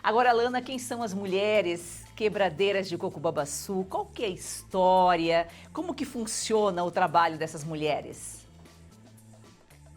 Agora, Alana, quem são as mulheres quebradeiras de coco babaçu? Qual que é a história? Como que funciona o trabalho dessas mulheres?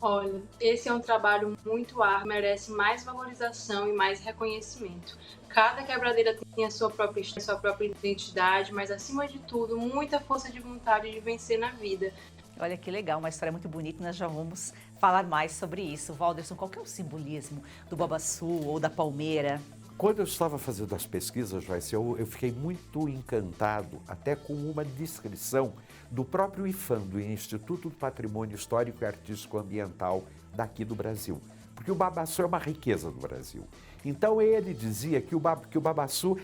Olha, esse é um trabalho muito árduo, merece mais valorização e mais reconhecimento. Cada quebradeira tem a sua própria história, a sua própria identidade, mas acima de tudo, muita força de vontade de vencer na vida. Olha que legal, uma história muito bonita, nós já vamos falar mais sobre isso. Walderson, qual que é o simbolismo do babaçu ou da palmeira? Quando eu estava fazendo as pesquisas, Joyce, eu fiquei muito encantado, até com uma descrição do próprio IPHAN, do Instituto do Patrimônio Histórico e Artístico Ambiental daqui do Brasil. Porque o babaçu é uma riqueza do Brasil. Então ele dizia que o babaçu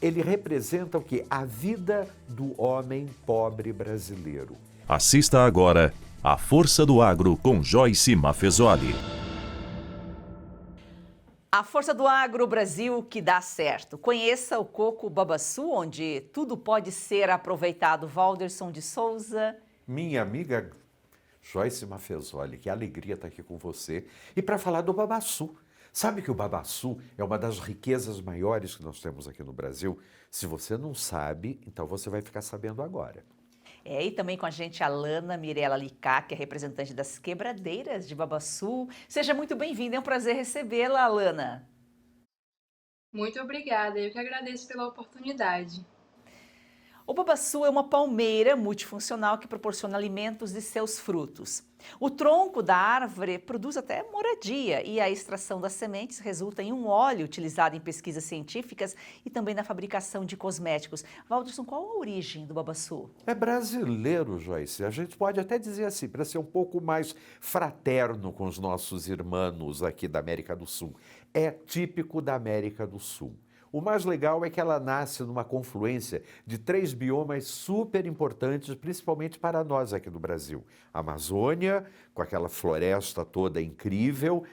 ele representa o quê? A vida do homem pobre brasileiro. Assista agora A Força do Agro com Joyce Maffezoli. A força do agro Brasil que dá certo. Conheça o coco babaçu, onde tudo pode ser aproveitado. Walderson de Souza. Minha amiga Joyce Maffezoli, que alegria estar aqui com você. E para falar do babaçu. Sabe que o babaçu é uma das riquezas maiores que nós temos aqui no Brasil? Se você não sabe, então você vai ficar sabendo agora. E também com a gente a Alana Mirella Licá, que é representante das quebradeiras de Babaçu. Seja muito bem-vinda, é um prazer recebê-la, Alana. Muito obrigada, eu que agradeço pela oportunidade. O babaçu é uma palmeira multifuncional que proporciona alimentos de seus frutos. O tronco da árvore produz até moradia e a extração das sementes resulta em um óleo utilizado em pesquisas científicas e também na fabricação de cosméticos. Walderson, qual a origem do babaçu? É brasileiro, Joyce. A gente pode até dizer assim, para ser um pouco mais fraterno com os nossos irmãos aqui da América do Sul. É típico da América do Sul. O mais legal é que ela nasce numa confluência de 3 biomas super importantes, principalmente para nós aqui no Brasil. A Amazônia, com aquela floresta toda incrível,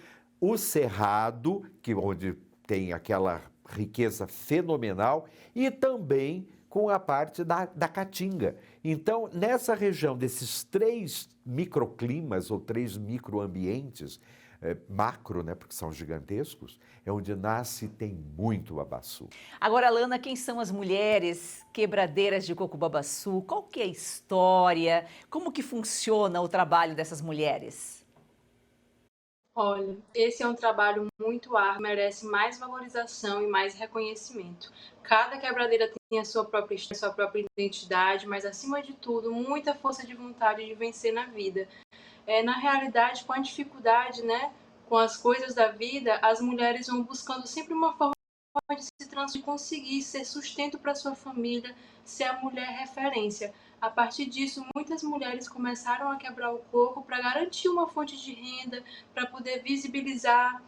o Cerrado, onde tem aquela riqueza fenomenal, e também com a parte da Caatinga. Então, nessa região desses 3 microclimas ou 3 microambientes, macro, né, porque são gigantescos, é onde nasce e tem muito babaçu. Agora, Alana, quem são as mulheres quebradeiras de coco babaçu? Qual que é a história? Como que funciona o trabalho dessas mulheres? Olha, esse é um trabalho muito árduo, merece mais valorização e mais reconhecimento. Cada quebradeira tem a sua própria história, a sua própria identidade, mas acima de tudo, muita força de vontade de vencer na vida. Na realidade, com a dificuldade, né, com as coisas da vida, as mulheres vão buscando sempre uma forma de se de conseguir ser sustento para sua família, ser a mulher referência. A partir disso, muitas mulheres começaram a quebrar o coco para garantir uma fonte de renda, para poder visibilizar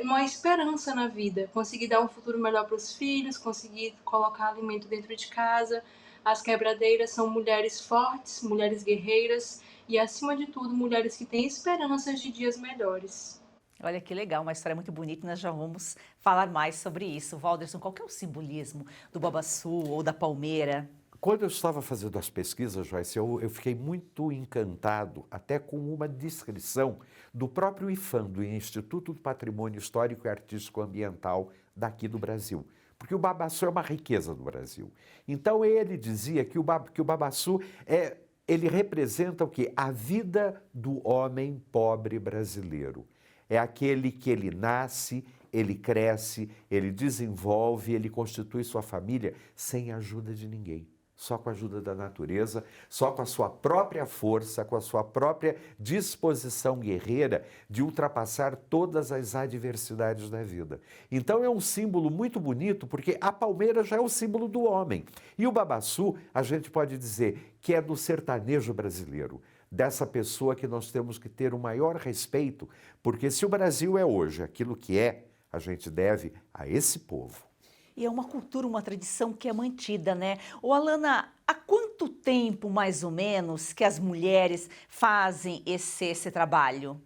uma esperança na vida, conseguir dar um futuro melhor para os filhos, conseguir colocar alimento dentro de casa. As quebradeiras são mulheres fortes, mulheres guerreiras e, acima de tudo, mulheres que têm esperanças de dias melhores. Olha que legal, uma história muito bonita, nós já vamos falar mais sobre isso. Walderson, qual que é o simbolismo do babaçu ou da palmeira? Quando eu estava fazendo as pesquisas, Joyce, eu fiquei muito encantado, até com uma descrição do próprio IPHAN, do Instituto do Patrimônio Histórico e Artístico Ambiental daqui do Brasil. Porque o babaçu é uma riqueza do Brasil. Então ele dizia que o babaçu ele representa o quê? A vida do homem pobre brasileiro. É aquele que ele nasce, ele cresce, ele desenvolve, ele constitui sua família sem a ajuda de ninguém. Só com a ajuda da natureza, só com a sua própria força, com a sua própria disposição guerreira de ultrapassar todas as adversidades da vida. Então é um símbolo muito bonito, porque a palmeira já é o símbolo do homem. E o babaçu, a gente pode dizer que é do sertanejo brasileiro, dessa pessoa que nós temos que ter o maior respeito, porque se o Brasil é hoje aquilo que é, a gente deve a esse povo. E é uma cultura, uma tradição que é mantida, né? Ô, Alana, há quanto tempo, mais ou menos, que as mulheres fazem esse trabalho?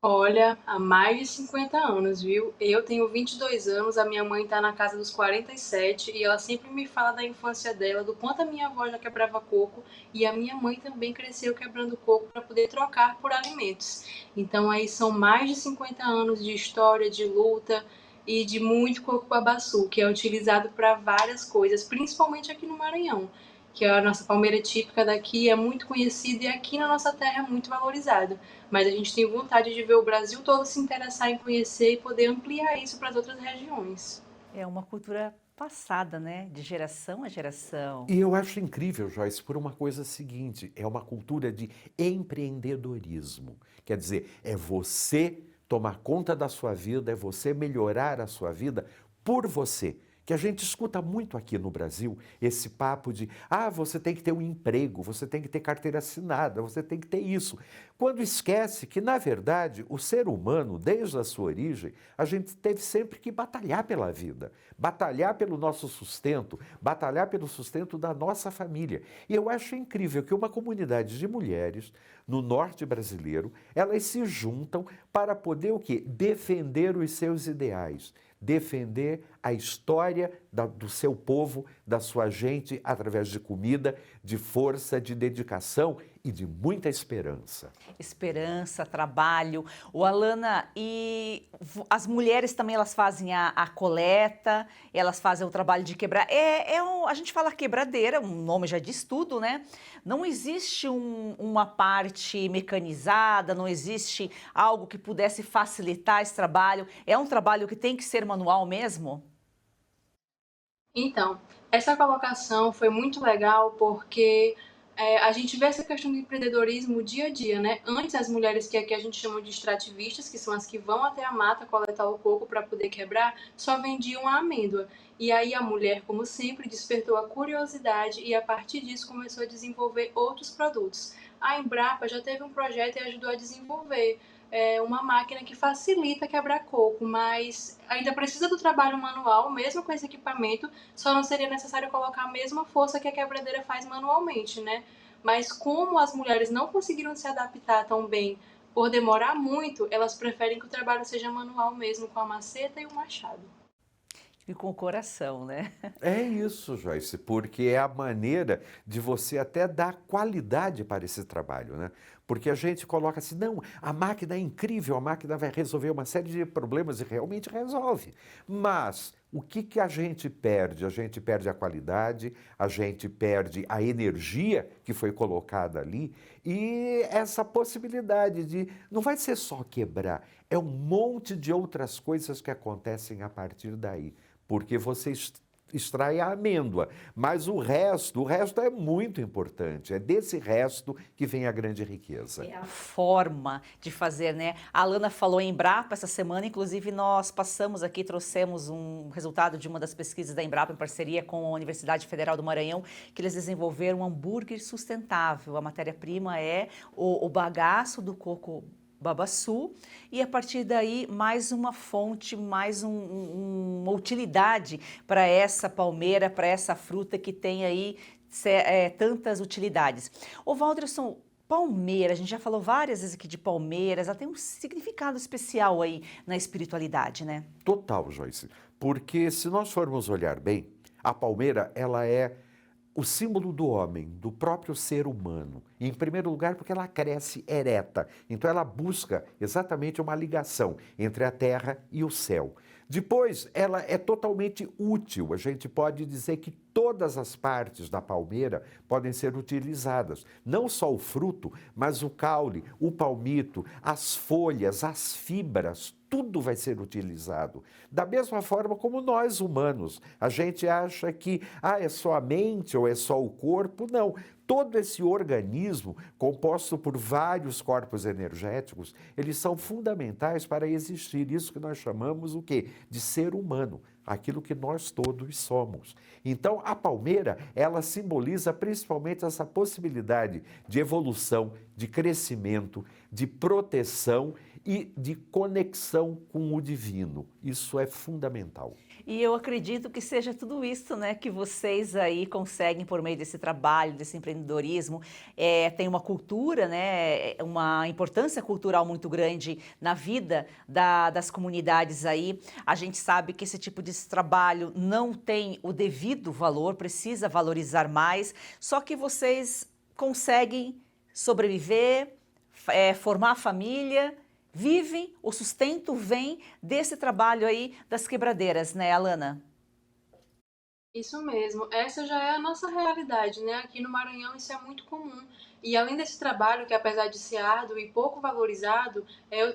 Olha, há mais de 50 anos, viu? Eu tenho 22 anos, a minha mãe está na casa dos 47 e ela sempre me fala da infância dela, do quanto a minha avó já quebrava coco e a minha mãe também cresceu quebrando coco para poder trocar por alimentos. Então aí são mais de 50 anos de história, de luta e de muito coco babaçu, que é utilizado para várias coisas, principalmente aqui no Maranhão, que é a nossa palmeira típica daqui, é muito conhecida e aqui na nossa terra é muito valorizada. Mas a gente tem vontade de ver o Brasil todo se interessar em conhecer e poder ampliar isso para as outras regiões. É uma cultura passada, né? De geração a geração. E eu acho incrível, Joyce, por uma coisa seguinte: é uma cultura de empreendedorismo. Quer dizer, é você tomar conta da sua vida, é você melhorar a sua vida por você. Que a gente escuta muito aqui no Brasil esse papo de você tem que ter um emprego, você tem que ter carteira assinada, você tem que ter isso. Quando esquece que, na verdade, o ser humano, desde a sua origem, a gente teve sempre que batalhar pela vida, batalhar pelo nosso sustento, batalhar pelo sustento da nossa família. E eu acho incrível que uma comunidade de mulheres no norte brasileiro, elas se juntam para poder o quê? Defender os seus ideais, defender a história do seu povo, da sua gente, através de comida, de força, de dedicação e de muita esperança. Esperança, trabalho. O Alana, e as mulheres também elas fazem a coleta, elas fazem o trabalho de quebrar. A gente fala quebradeira, um nome já diz tudo, né? Não existe uma parte mecanizada, não existe algo que pudesse facilitar esse trabalho. É um trabalho que tem que ser manual mesmo? Então, essa colocação foi muito legal porque a gente vê essa questão do empreendedorismo dia a dia, né? Antes, as mulheres que aqui a gente chama de extrativistas, que são as que vão até a mata coletar o coco para poder quebrar, só vendiam a amêndoa. E aí a mulher, como sempre, despertou a curiosidade e a partir disso começou a desenvolver outros produtos. A Embrapa já teve um projeto e ajudou a desenvolver uma máquina que facilita quebrar coco, mas ainda precisa do trabalho manual, mesmo com esse equipamento, só não seria necessário colocar a mesma força que a quebradeira faz manualmente, né? Mas como as mulheres não conseguiram se adaptar tão bem por demorar muito, elas preferem que o trabalho seja manual mesmo, com a maceta e o machado. E com o coração, né? É isso, Joyce, porque é a maneira de você até dar qualidade para esse trabalho, né? Porque a gente coloca assim, não, a máquina é incrível, a máquina vai resolver uma série de problemas e realmente resolve. Mas o que a gente perde? A gente perde a qualidade, a gente perde a energia que foi colocada ali e essa possibilidade de, não vai ser só quebrar, é um monte de outras coisas que acontecem a partir daí. Porque você extrai a amêndoa, mas o resto é muito importante, é desse resto que vem a grande riqueza. É a forma de fazer, né? A Alana falou em Embrapa essa semana, inclusive nós passamos aqui, trouxemos um resultado de uma das pesquisas da Embrapa em parceria com a Universidade Federal do Maranhão, que eles desenvolveram um hambúrguer sustentável. A matéria-prima é o bagaço do coco babaçu e a partir daí mais uma fonte, mais uma utilidade para essa palmeira, para essa fruta que tem aí tantas utilidades. Ô Walderson, palmeira, a gente já falou várias vezes aqui de palmeiras, ela tem um significado especial aí na espiritualidade, né? Total, Joyce, porque se nós formos olhar bem, a palmeira ela é o símbolo do homem, do próprio ser humano. Em primeiro lugar, porque ela cresce ereta. Então, ela busca exatamente uma ligação entre a terra e o céu. Depois, ela é totalmente útil. A gente pode dizer que todas as partes da palmeira podem ser utilizadas. Não só o fruto, mas o caule, o palmito, as folhas, as fibras, tudo vai ser utilizado. Da mesma forma como nós humanos. A gente acha que é só a mente ou é só o corpo. Não. Todo esse organismo, composto por vários corpos energéticos, eles são fundamentais para existir. Isso que nós chamamos o quê? De ser humano, aquilo que nós todos somos. Então, a palmeira, ela simboliza principalmente essa possibilidade de evolução, de crescimento, de proteção e de conexão com o divino. Isso é fundamental. E eu acredito que seja tudo isso, né, que vocês aí conseguem por meio desse trabalho, desse empreendedorismo. Tem uma cultura, né, uma importância cultural muito grande na vida das comunidades aí. A gente sabe que esse tipo de trabalho não tem o devido valor, precisa valorizar mais, só que vocês conseguem sobreviver, formar família, vivem, o sustento vem desse trabalho aí das quebradeiras, né, Alana? Isso mesmo, essa já é a nossa realidade, né? Aqui no Maranhão isso é muito comum. E além desse trabalho, que apesar de ser árduo e pouco valorizado,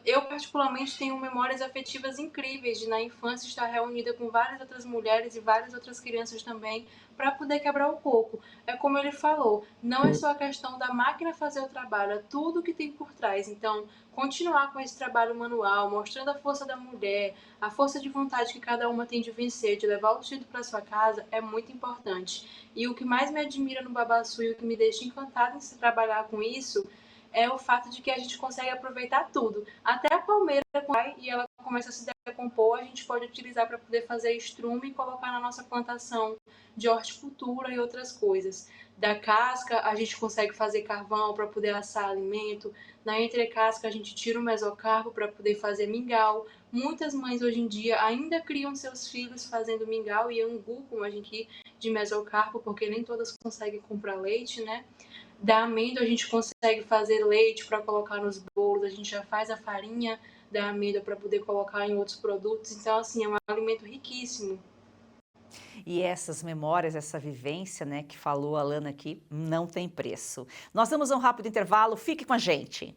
eu particularmente tenho memórias afetivas incríveis de na infância estar reunida com várias outras mulheres e várias outras crianças também para poder quebrar o coco. É como ele falou, não é só a questão da máquina fazer o trabalho, é tudo que tem por trás. Então, continuar com esse trabalho manual, mostrando a força da mulher, a força de vontade que cada uma tem de vencer, de levar o vestido para sua casa, é muito importante. E o que mais me admira no Babaçu e o que me deixa encantada em se trabalhar com isso é o fato de que a gente consegue aproveitar tudo. Até a palmeira cai e ela começa a se decompor, a gente pode utilizar para poder fazer estrume e colocar na nossa plantação de horticultura e outras coisas. Da casca, a gente consegue fazer carvão para poder assar alimento. Na entrecasca, a gente tira o mesocarpo para poder fazer mingau. Muitas mães hoje em dia ainda criam seus filhos fazendo mingau e angu, como a gente de mesocarpo, porque nem todas conseguem comprar leite, né? Da amêndoa a gente consegue fazer leite para colocar nos bolos, a gente já faz a farinha da amêndoa para poder colocar em outros produtos. Então, assim, é um alimento riquíssimo. E essas memórias, essa vivência, né, que falou a Alana aqui, não tem preço. Nós damos um rápido intervalo, fique com a gente.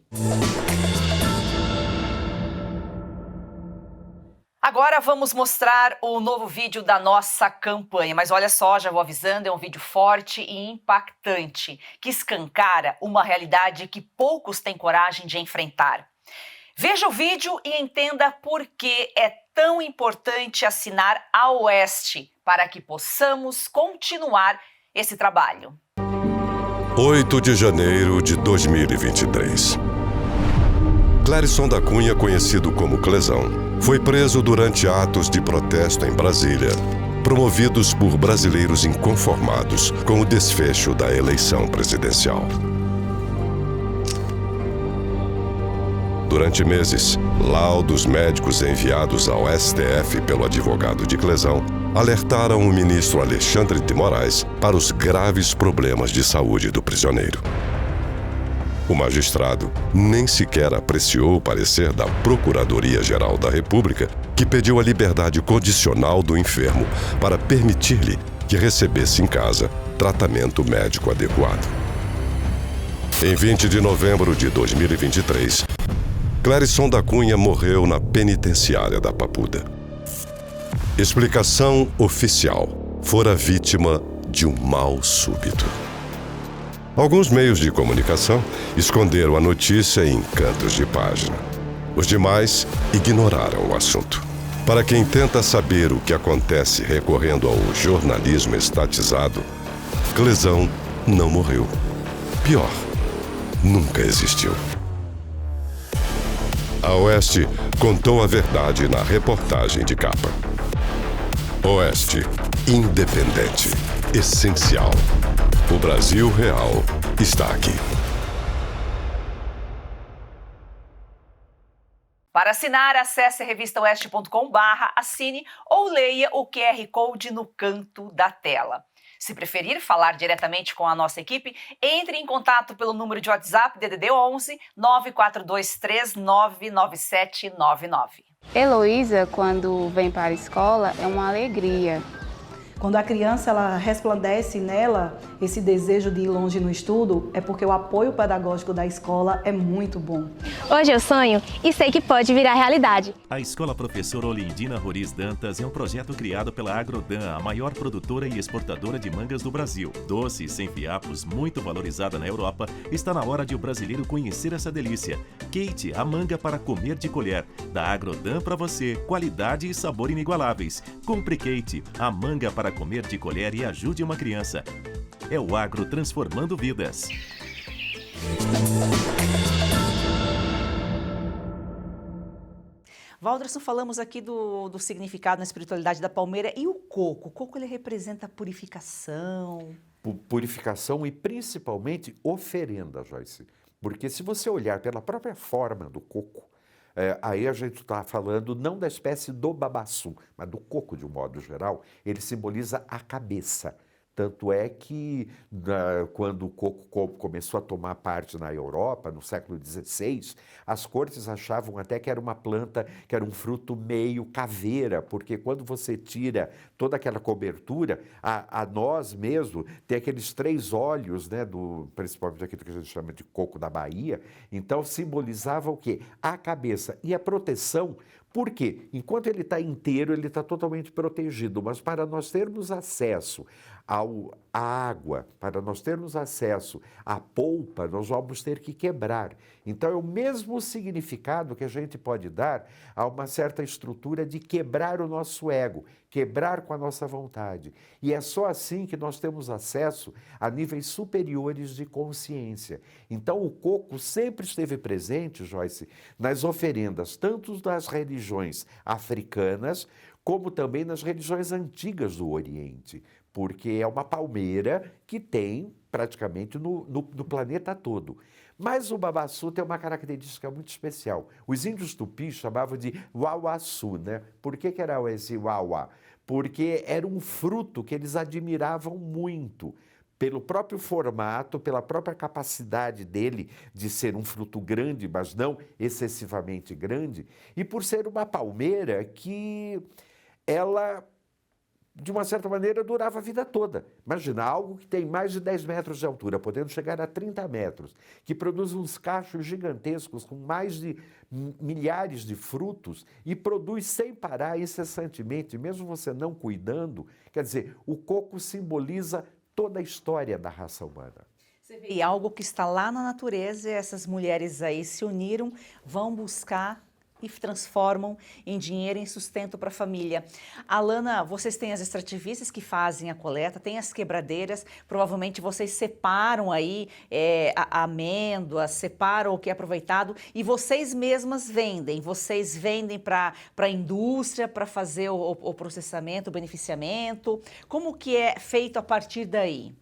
Agora vamos mostrar o novo vídeo da nossa campanha, mas olha só, já vou avisando, é um vídeo forte e impactante, que escancara uma realidade que poucos têm coragem de enfrentar. Veja o vídeo e entenda por que é tão importante assinar a Oeste para que possamos continuar esse trabalho. 8 de janeiro de 2023. Clérisson da Cunha, conhecido como Clezão, foi preso durante atos de protesto em Brasília, promovidos por brasileiros inconformados com o desfecho da eleição presidencial. Durante meses, laudos médicos enviados ao STF pelo advogado de Clezão alertaram o ministro Alexandre de Moraes para os graves problemas de saúde do prisioneiro. O magistrado nem sequer apreciou o parecer da Procuradoria-Geral da República, que pediu a liberdade condicional do enfermo para permitir-lhe que recebesse em casa tratamento médico adequado. Em 20 de novembro de 2023, Clérisson da Cunha morreu na penitenciária da Papuda. Explicação oficial: fora vítima de um mal súbito. Alguns meios de comunicação esconderam a notícia em cantos de página. Os demais ignoraram o assunto. Para quem tenta saber o que acontece recorrendo ao jornalismo estatizado, Clezão não morreu. Pior, nunca existiu. A Oeste contou a verdade na reportagem de capa. Oeste, independente, essencial. O Brasil real está aqui. Para assinar, acesse revistaoeste.com/assine ou leia o QR Code no canto da tela. Se preferir falar diretamente com a nossa equipe, entre em contato pelo número de WhatsApp DDD 11 9423999799. Heloísa, quando vem para a escola, é uma alegria. Quando a criança ela resplandece nela esse desejo de ir longe no estudo, é porque o apoio pedagógico da escola é muito bom. Hoje eu sonho e sei que pode virar realidade. A Escola Professora Olindina Roriz Dantas é um projeto criado pela Agrodan, a maior produtora e exportadora de mangas do Brasil. Doce, sem fiapos, muito valorizada na Europa, está na hora de o brasileiro conhecer essa delícia. Kate, a manga para comer de colher. Da Agrodan para você, qualidade e sabor inigualáveis. Compre Kate, a manga para comer de colher e ajude uma criança. É o agro transformando vidas. Walderson, falamos aqui do significado na espiritualidade da palmeira e o coco. O coco ele representa a purificação. Purificação e principalmente oferenda, Joyce. Porque se você olhar pela própria forma do coco, aí a gente está falando não da espécie do babaçu, mas do coco de um modo geral, ele simboliza a cabeça. Tanto é que quando o coco começou a tomar parte na Europa, no século XVI, as cortes achavam até que era uma planta, que era um fruto meio caveira, porque quando você tira toda aquela cobertura, a noz mesmo tem aqueles 3 olhos, né, principalmente aquilo que a gente chama de coco da Bahia, então simbolizava o quê? A cabeça e a proteção. Por quê? Enquanto ele está inteiro, ele está totalmente protegido, mas para nós termos acesso à água, para nós termos acesso à polpa, nós vamos ter que quebrar. Então é o mesmo significado que a gente pode dar a uma certa estrutura de quebrar o nosso ego, quebrar com a nossa vontade. E é só assim que nós temos acesso a níveis superiores de consciência. Então o coco sempre esteve presente, Joyce, nas oferendas, tanto das religiões africanas, como também nas religiões antigas do Oriente, porque é uma palmeira que tem praticamente no planeta todo. Mas o babaçu tem uma característica muito especial. Os índios tupis chamavam de uauaçu, né? Por que era esse uauá? Porque era um fruto que eles admiravam muito, pelo próprio formato, pela própria capacidade dele de ser um fruto grande, mas não excessivamente grande, e por ser uma palmeira que ela, de uma certa maneira, durava a vida toda. Imagina, algo que tem mais de 10 metros de altura, podendo chegar a 30 metros, que produz uns cachos gigantescos com mais de milhares de frutos e produz sem parar incessantemente, mesmo você não cuidando. Quer dizer, o coco simboliza toda a história da raça humana. E algo que está lá na natureza, essas mulheres aí se uniram, vão buscar e transformam em dinheiro, em sustento para a família. Alana, vocês têm as extrativistas que fazem a coleta, tem as quebradeiras, provavelmente vocês separam aí a amêndoa, separam o que é aproveitado e vocês mesmas vendem. Vocês vendem para a indústria, para fazer o processamento, o beneficiamento. Como que é feito a partir daí?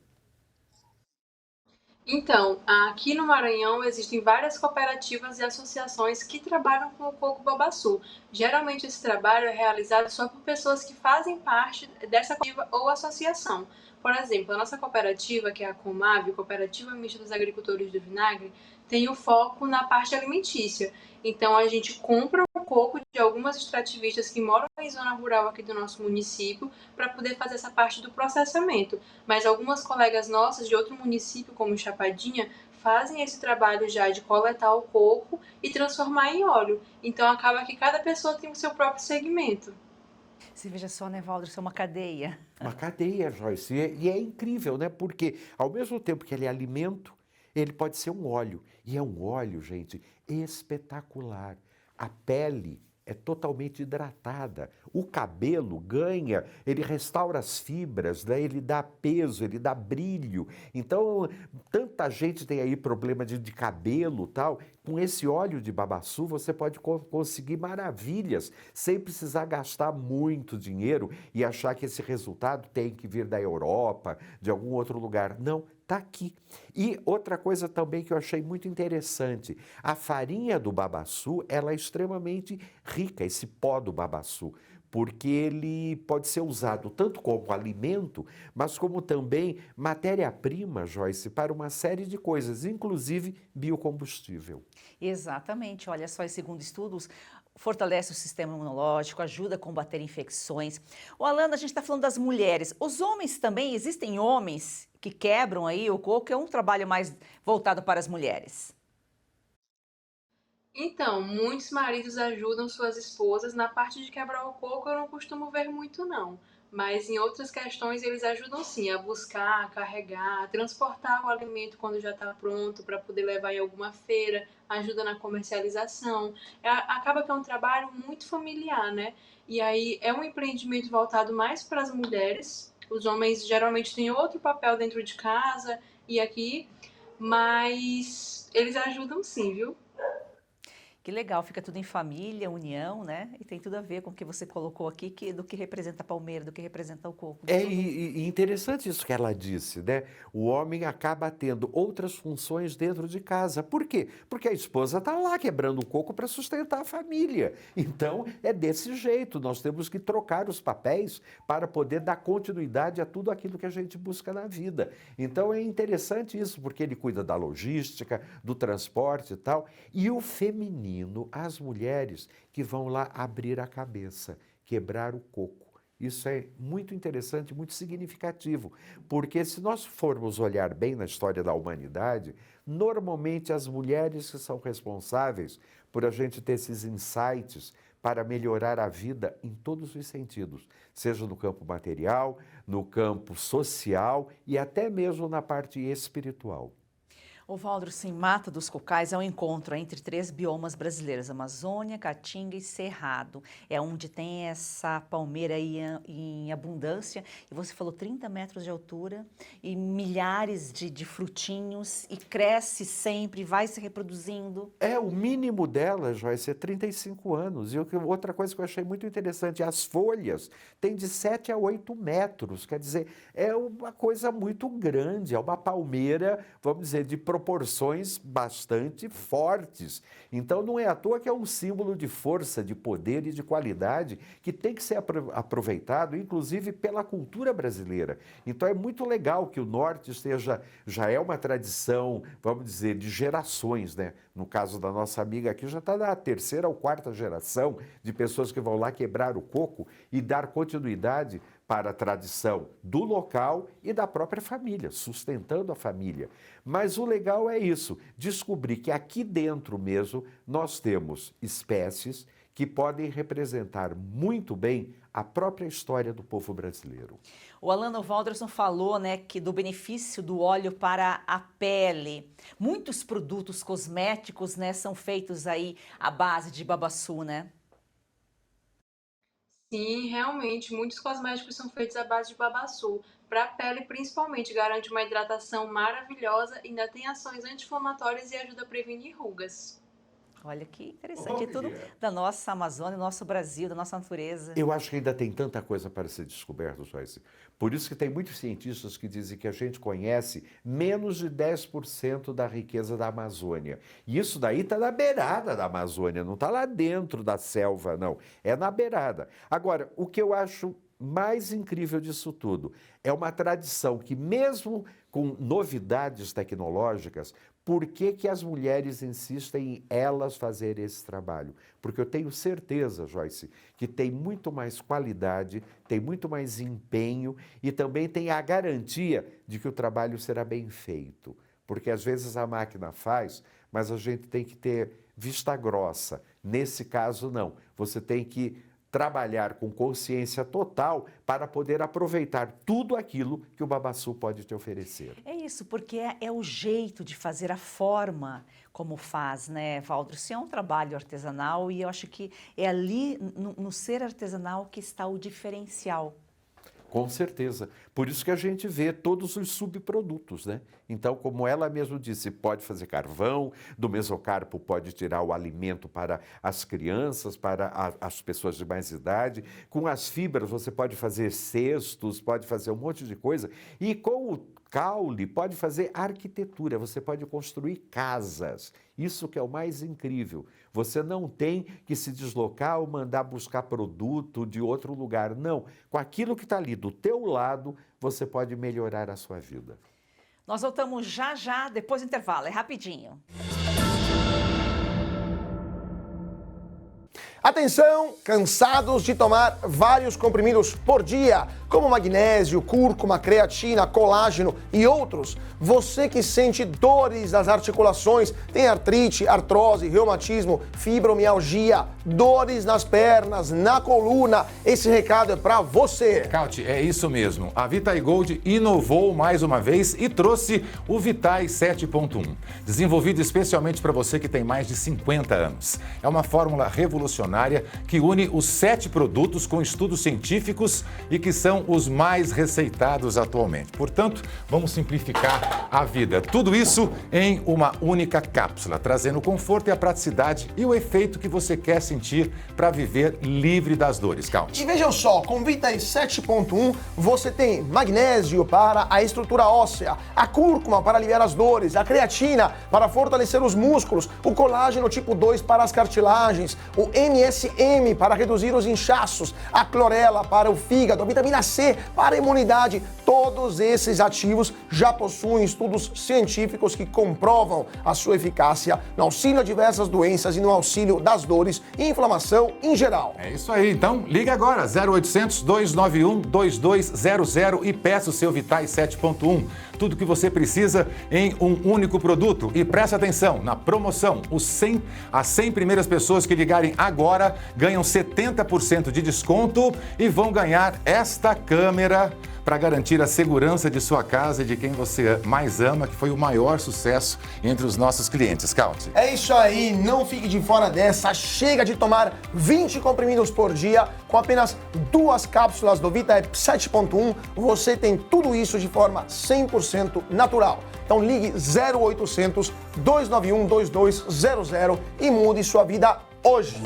Então, aqui no Maranhão existem várias cooperativas e associações que trabalham com o coco babaçu. Geralmente esse trabalho é realizado só por pessoas que fazem parte dessa cooperativa ou associação. Por exemplo, a nossa cooperativa, que é a Comab, Cooperativa Mista dos Agricultores do Vinagre, tem o foco na parte alimentícia. Então a gente compra um coco de algumas extrativistas que moram em zona rural aqui do nosso município para poder fazer essa parte do processamento. Mas algumas colegas nossas de outro município, como Chapadinha, fazem esse trabalho já de coletar o coco e transformar em óleo. Então acaba que cada pessoa tem o seu próprio segmento. Você veja só, né, Valder, isso é uma cadeia. Uma cadeia, Joyce. E é incrível, né? Porque ao mesmo tempo que ele é alimento, ele pode ser um óleo. E é um óleo, gente, espetacular. A pele é totalmente hidratada. O cabelo ganha, ele restaura as fibras, né? Ele dá peso, ele dá brilho. Então, tanta gente tem aí problema de cabelo e tal. Com esse óleo de babaçu, você pode conseguir maravilhas, sem precisar gastar muito dinheiro e achar que esse resultado tem que vir da Europa, de algum outro lugar. Não, está aqui. E outra coisa também que eu achei muito interessante, a farinha do babaçu, ela é extremamente rica, esse pó do babaçu, porque ele pode ser usado tanto como alimento, mas como também matéria-prima, Joyce, para uma série de coisas, inclusive biocombustível. Exatamente, olha só, segundo estudos, fortalece o sistema imunológico, ajuda a combater infecções. O Alana, a gente está falando das mulheres. Os homens também, existem homens que quebram aí o coco, é um trabalho mais voltado para as mulheres? Então, muitos maridos ajudam suas esposas. Na parte de quebrar o coco eu não costumo ver muito não, mas em outras questões eles ajudam sim a buscar, a carregar, a transportar o alimento quando já está pronto para poder levar em alguma feira, ajuda na comercialização. Acaba que é um trabalho muito familiar, né? E aí é um empreendimento voltado mais para as mulheres. Os homens geralmente têm outro papel dentro de casa e aqui, mas eles ajudam sim, viu? Que legal, fica tudo em família, união, né? E tem tudo a ver com o que você colocou aqui, do que representa a palmeira, do que representa o coco. E interessante isso que ela disse, né? O homem acaba tendo outras funções dentro de casa. Por quê? Porque a esposa está lá quebrando o coco para sustentar a família. Então, é desse jeito. Nós temos que trocar os papéis para poder dar continuidade a tudo aquilo que a gente busca na vida. Então, é interessante isso, porque ele cuida da logística, do transporte e tal. E o feminino, as mulheres que vão lá abrir a cabeça, quebrar o coco. Isso é muito interessante, muito significativo, porque se nós formos olhar bem na história da humanidade, normalmente as mulheres que são responsáveis por a gente ter esses insights para melhorar a vida em todos os sentidos, seja no campo material, no campo social e até mesmo na parte espiritual. O Valdros, em Mata dos Cocais é um encontro entre 3 biomas brasileiros, Amazônia, Caatinga e Cerrado. É onde tem essa palmeira aí em abundância. E você falou 30 metros de altura e milhares de frutinhos e cresce sempre, vai se reproduzindo. O mínimo dela, Joyce, é 35 anos. E outra coisa que eu achei muito interessante, as folhas têm de 7 a 8 metros. Quer dizer, é uma coisa muito grande, é uma palmeira, vamos dizer, de proporções bastante fortes. Então, não é à toa que é um símbolo de força, de poder e de qualidade que tem que ser aproveitado, inclusive, pela cultura brasileira. Então, é muito legal que o norte já é uma tradição, vamos dizer, de gerações, né? No caso da nossa amiga aqui, já está na 3ª ou 4ª geração de pessoas que vão lá quebrar o coco e dar continuidade para a tradição do local e da própria família, sustentando a família. Mas o legal é isso, descobrir que aqui dentro mesmo nós temos espécies que podem representar muito bem a própria história do povo brasileiro. O Alano Valderson falou, né, que do benefício do óleo para a pele. Muitos produtos cosméticos, né, são feitos aí à base de babaçu, né? Sim, realmente, muitos cosméticos são feitos à base de babaçu. Para a pele, principalmente, garante uma hidratação maravilhosa, ainda tem ações anti-inflamatórias e ajuda a prevenir rugas. Olha que interessante, tudo da nossa Amazônia, do nosso Brasil, da nossa natureza. Eu acho que ainda tem tanta coisa para ser descoberta, Joyce. Por isso que tem muitos cientistas que dizem que a gente conhece menos de 10% da riqueza da Amazônia. E isso daí está na beirada da Amazônia, não está lá dentro da selva, não. É na beirada. Agora, o que eu acho mais incrível disso tudo é uma tradição que, mesmo com novidades tecnológicas, por que as mulheres insistem em elas fazerem esse trabalho? Porque eu tenho certeza, Joyce, que tem muito mais qualidade, tem muito mais empenho e também tem a garantia de que o trabalho será bem feito. Porque às vezes a máquina faz, mas a gente tem que ter vista grossa. Nesse caso, não. Você tem que trabalhar com consciência total para poder aproveitar tudo aquilo que o babaçu pode te oferecer. É isso, porque é o jeito de fazer, a forma como faz, né, Valdros? Isso é um trabalho artesanal e eu acho que é ali, no ser artesanal, que está o diferencial. Com certeza. Por isso que a gente vê todos os subprodutos, né? Então, como ela mesmo disse, pode fazer carvão, do mesocarpo pode tirar o alimento para as crianças, para as pessoas de mais idade. Com as fibras você pode fazer cestos, pode fazer um monte de coisa. E com o caule pode fazer arquitetura, você pode construir casas. Isso que é o mais incrível. Você não tem que se deslocar ou mandar buscar produto de outro lugar. Não. Com aquilo que está ali do teu lado, você pode melhorar a sua vida. Nós voltamos já, depois do intervalo. É rapidinho. Atenção, cansados de tomar vários comprimidos por dia, como magnésio, cúrcuma, creatina, colágeno e outros? Você que sente dores nas articulações, tem artrite, artrose, reumatismo, fibromialgia, dores nas pernas, na coluna, esse recado é para você. Cauti, é isso mesmo. A Vitae Gold inovou mais uma vez e trouxe o Vitae 7.1, desenvolvido especialmente para você que tem mais de 50 anos. É uma fórmula revolucionária revolucionária que une os 7 produtos com estudos científicos e que são os mais receitados atualmente. Portanto, vamos simplificar a vida. Tudo isso em uma única cápsula, trazendo o conforto e a praticidade e o efeito que você quer sentir para viver livre das dores. Count. E vejam só, com Vitae 7.1 você tem magnésio para a estrutura óssea, a cúrcuma para aliviar as dores, a creatina para fortalecer os músculos, o colágeno tipo 2 para as cartilagens, o MSM para reduzir os inchaços, a clorela para o fígado, a vitamina C para a imunidade. Todos esses ativos já possuem estudos científicos que comprovam a sua eficácia no auxílio a diversas doenças e no auxílio das dores e inflamação em geral. É isso aí, então ligue agora 0800 291 2200 e peça o seu Vitae 7.1. Tudo que você precisa em um único produto. E preste atenção, na promoção, as 100 primeiras pessoas que ligarem agora ganham 70% de desconto e vão ganhar esta câmera para garantir a segurança de sua casa e de quem você mais ama, que foi o maior sucesso entre os nossos clientes. Count. É isso aí, não fique de fora dessa. Chega de tomar 20 comprimidos por dia. Com apenas 2 cápsulas do Vitae 7.1, você tem tudo isso de forma 100% natural. Então ligue 0800 291 2200 e mude sua vida hoje.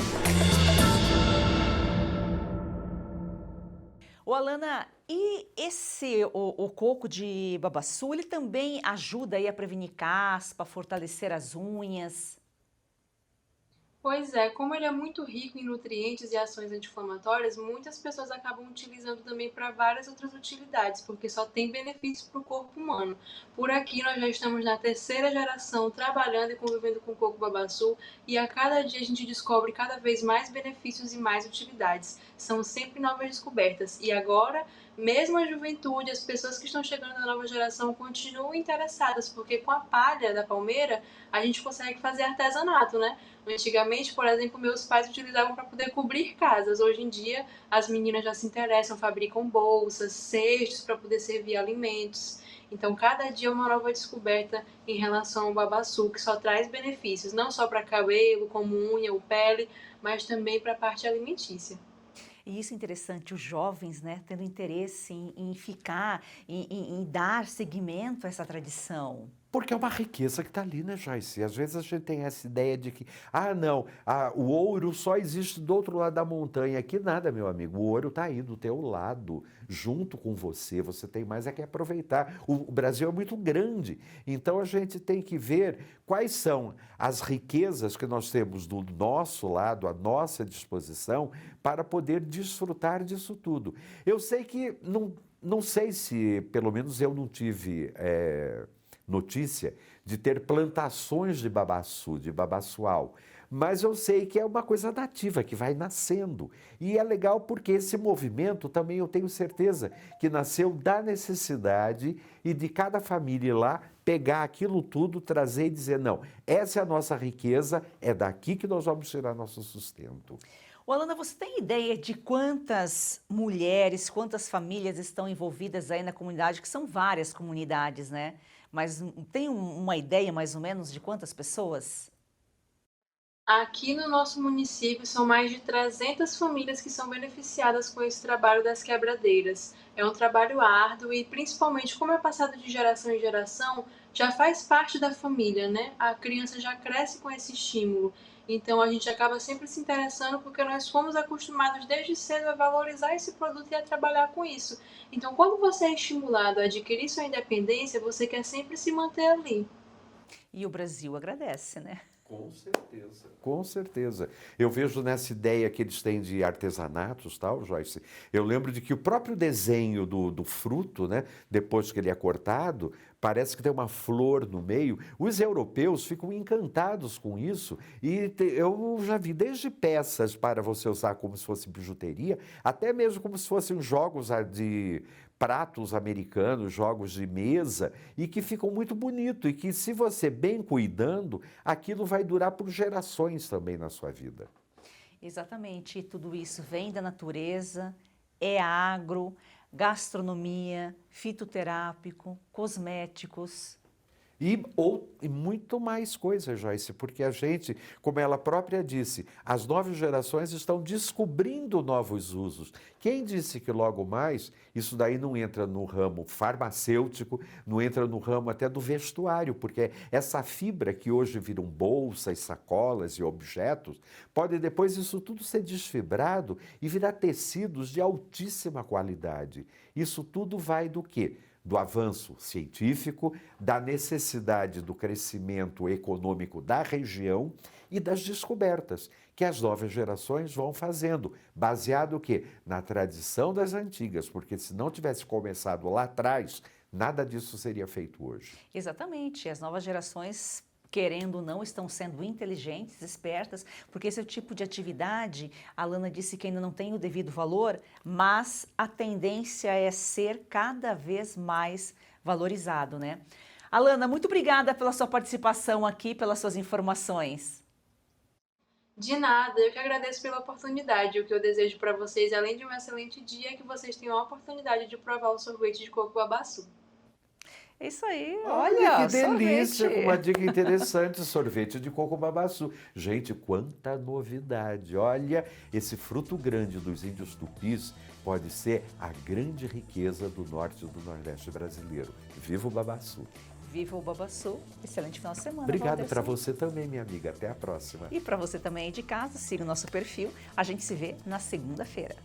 Ô, Alana, e o coco de babaçu, ele também ajuda aí a prevenir caspa, fortalecer as unhas? Pois é, como ele é muito rico em nutrientes e ações anti-inflamatórias, muitas pessoas acabam utilizando também para várias outras utilidades, porque só tem benefício para o corpo humano. Por aqui nós já estamos na 3ª geração trabalhando e convivendo com o coco babaçu e a cada dia a gente descobre cada vez mais benefícios e mais utilidades. São sempre novas descobertas e agora, mesmo a juventude, as pessoas que estão chegando na nova geração continuam interessadas, porque com a palha da palmeira a gente consegue fazer artesanato, né? Antigamente, por exemplo, meus pais utilizavam para poder cobrir casas. Hoje em dia, as meninas já se interessam, fabricam bolsas, cestos para poder servir alimentos. Então, cada dia é uma nova descoberta em relação ao babaçu, que só traz benefícios, não só para cabelo, como unha ou pele, mas também para a parte alimentícia. E isso é interessante, os jovens, né, tendo interesse em ficar, em dar seguimento a essa tradição. Porque é uma riqueza que está ali, né, Joyce? Às vezes a gente tem essa ideia de que, o ouro só existe do outro lado da montanha. Aqui nada, meu amigo. O ouro está aí do teu lado, junto com você. Você tem mais é que aproveitar. O Brasil é muito grande, então a gente tem que ver quais são as riquezas que nós temos do nosso lado, à nossa disposição, para poder desfrutar disso tudo. Eu sei que, não sei se, pelo menos eu não tive notícia de ter plantações de babaçu, de babaçual, mas eu sei que é uma coisa nativa, que vai nascendo. E é legal porque esse movimento também eu tenho certeza que nasceu da necessidade e de cada família ir lá pegar aquilo tudo, trazer e dizer, não, essa é a nossa riqueza, é daqui que nós vamos tirar nosso sustento. Ô, Alana, você tem ideia de quantas mulheres, quantas famílias estão envolvidas aí na comunidade, que são várias comunidades, né? Mas tem uma ideia mais ou menos de quantas pessoas? Aqui no nosso município são mais de 300 famílias que são beneficiadas com esse trabalho das quebradeiras. É um trabalho árduo e principalmente como é passado de geração em geração, já faz parte da família, né? A criança já cresce com esse estímulo. Então a gente acaba sempre se interessando porque nós fomos acostumados desde cedo a valorizar esse produto e a trabalhar com isso. Então quando você é estimulado a adquirir sua independência, você quer sempre se manter ali. E o Brasil agradece, né? Com certeza. Com certeza. Eu vejo nessa ideia que eles têm de artesanatos, tal, Joyce, eu lembro de que o próprio desenho do fruto, né, depois que ele é cortado, parece que tem uma flor no meio. Os europeus ficam encantados com isso e eu já vi desde peças para você usar como se fosse bijuteria, até mesmo como se fossem jogos de pratos americanos, jogos de mesa, e que ficam muito bonitos e que, se você bem cuidando, aquilo vai durar por gerações também na sua vida. Exatamente, tudo isso vem da natureza, é agro, gastronomia, fitoterápico, cosméticos. E muito mais coisas, Joyce, porque a gente, como ela própria disse, as novas gerações estão descobrindo novos usos. Quem disse que logo mais, isso daí não entra no ramo farmacêutico, não entra no ramo até do vestuário, porque essa fibra que hoje viram bolsas, sacolas e objetos, pode depois isso tudo ser desfibrado e virar tecidos de altíssima qualidade. Isso tudo vai do quê? Do avanço científico, da necessidade do crescimento econômico da região e das descobertas que as novas gerações vão fazendo, baseado o quê? Na tradição das antigas, porque se não tivesse começado lá atrás, nada disso seria feito hoje. Exatamente, as novas gerações, querendo ou não, estão sendo inteligentes, espertas, porque esse é o tipo de atividade, a Alana disse que ainda não tem o devido valor, mas a tendência é ser cada vez mais valorizado, né? Alana, muito obrigada pela sua participação aqui, pelas suas informações. De nada, eu que agradeço pela oportunidade. O que eu desejo para vocês, além de um excelente dia, é que vocês tenham a oportunidade de provar o sorvete de coco babaçu. É isso aí, Olha que sorvete. delícia, uma dica interessante, sorvete de coco babaçu. Gente, quanta novidade. Olha, esse fruto grande dos índios tupis pode ser a grande riqueza do norte e do nordeste brasileiro. Viva o babaçu. Viva o babaçu. Excelente final de semana. Obrigado Valderson. para você também, minha amiga. Até a próxima. E para você também aí de casa, siga o nosso perfil. A gente se vê na segunda-feira.